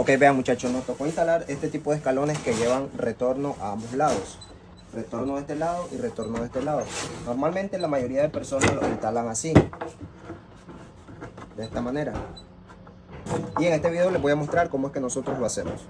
Ok, vean muchachos, nos tocó instalar este tipo de escalones que llevan retorno a ambos lados. Retorno de este lado y retorno de este lado. Normalmente la mayoría de personas lo instalan así, de esta manera. Y en este video les voy a mostrar cómo es que nosotros lo hacemos.